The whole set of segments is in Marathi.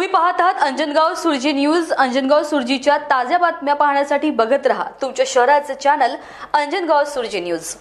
तुम्ही पाहत आहात अंजनगाव सुरजी न्यूज। अंजनगाव सुरजीच्या ताज्या बातम्या पाहण्यासाठी बघत रहा तुमच्या शहराचे चॅनल अंजनगाव सुरजी न्यूज।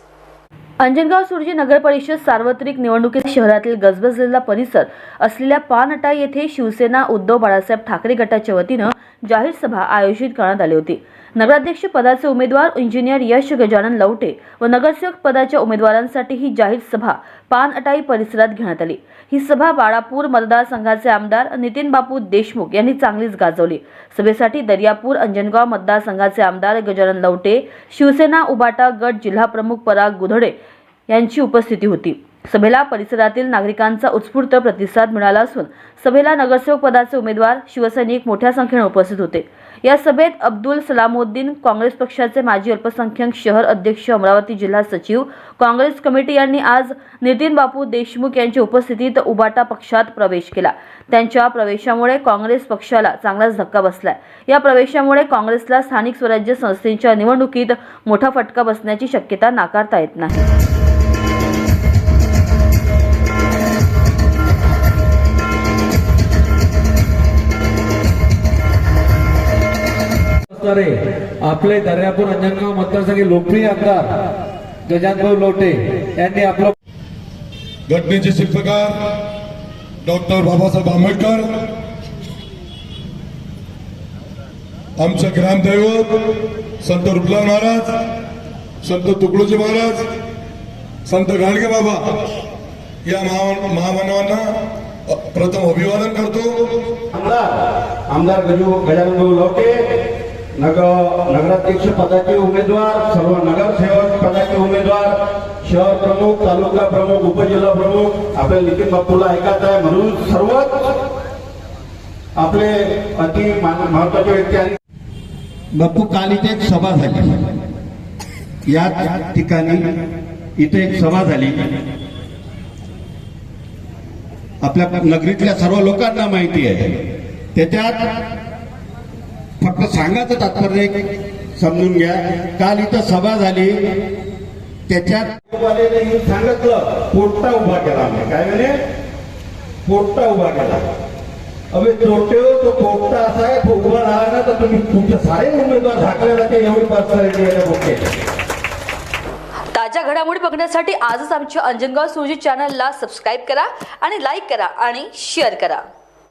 अंजनगाव सुरजी नगर परिषद सार्वत्रिक निवडणुकीत शहरातील गजबजलेला परिसर असलेल्या पानटाई येथे शिवसेना उद्धव बाळासाहेब ठाकरे गटाच्या वतीने जाहीर सभा आयोजित करण्यात आली होती। नगराध्यक्ष पदाचे उमेदवार इंजिनियर यश गजानन लवटे व नगरसेवक पदाच्या उमेदवारांसाठी ही जाहीर सभा पानटाई परिसरात घेण्यात आली। ही सभा बाळापूर मतदारसंघाचे आमदार नितीन बापू देशमुख यांनी चांगलीच गाजवली। सभेसाठी दर्यापूर अंजनगाव मतदारसंघाचे आमदार गजानन लवटे, शिवसेना उबाटा गट जिल्हा प्रमुख पराग गुधडे यांची उपस्थिती होती। सभेला परिसरातील नागरिकांचा उत्स्फूर्त प्रतिसाद मिळाला असून सभेला नगरसेवक पदाचे उमेदवार शिवसैनिक मोठ्या संख्येने उपस्थित होते। या सभेत अब्दुल सलामुद्दीन, काँग्रेस पक्षाचे माजी अल्पसंख्याक शहर अध्यक्ष, अमरावती जिल्हा सचिव, काँग्रेस कमिटी यांनी आज नितीन बापू देशमुख यांच्या उपस्थितीत उबाटा पक्षात प्रवेश केला। त्यांच्या प्रवेशामुळे काँग्रेस पक्षाला चांगलाच धक्का बसलाय। या प्रवेशामुळे काँग्रेसला स्थानिक स्वराज्य संस्थेच्या निवडणुकीत मोठा फटका बसण्याची शक्यता नाकारता येत नाही। आपले दर्यापूर अंजनगाव मतदारसंघाचे लोकप्रिय आमदार गजानन लवटे यांनी आपला घटनेचे शिल्पकार डॉक्टर बाबासाहेब आंबेडकर, आमचे ग्रामदैवत संत रुपलाल महाराज, संत तुकडोजी महाराज, संत गाडगे बाबा या महामानवांना प्रथम अभिवादन करतो। आमदार गजानन लवटे, नगराध्यक्ष पदाचे उमेदवार, सर्व नगरसेवक पदाचे उमेदवार, शहर प्रमुख, तालुका प्रमुख, उपजिल्हा प्रमुख, आपल्या नितीन बापूला ऐकत आहे म्हणून सर्वच आपले अति महत्वाचे व्यक्ती आहेत। बापू, काल इथे एक सभा झाली, या ठिकाणी इथे एक सभा झाली। आपल्या नगरीतल्या सर्व लोकांना माहिती आहे। त्याच्यात फक्त सांगायचं तात्पर्य समजून घ्या। काल इथं सभा झाली, त्याच्यात सांगितलं पोट्टा उभा केला, काय म्हणे पोट्टा उभा केला। अबे चोटे हो, तो पोट्टा असा आहे, तो उभा राहिला ना तर तुम्ही तुमचे सारे उमेदवार झाकले जाते, एवढी पर्सनॅलिटी आहे पोट्टे। ताज्या घडामोडी बघण्यासाठी आजच आमच्या अंजनगाव सुरजी चॅनलला सबस्क्राईब करा आणि लाईक करा आणि शेअर करा।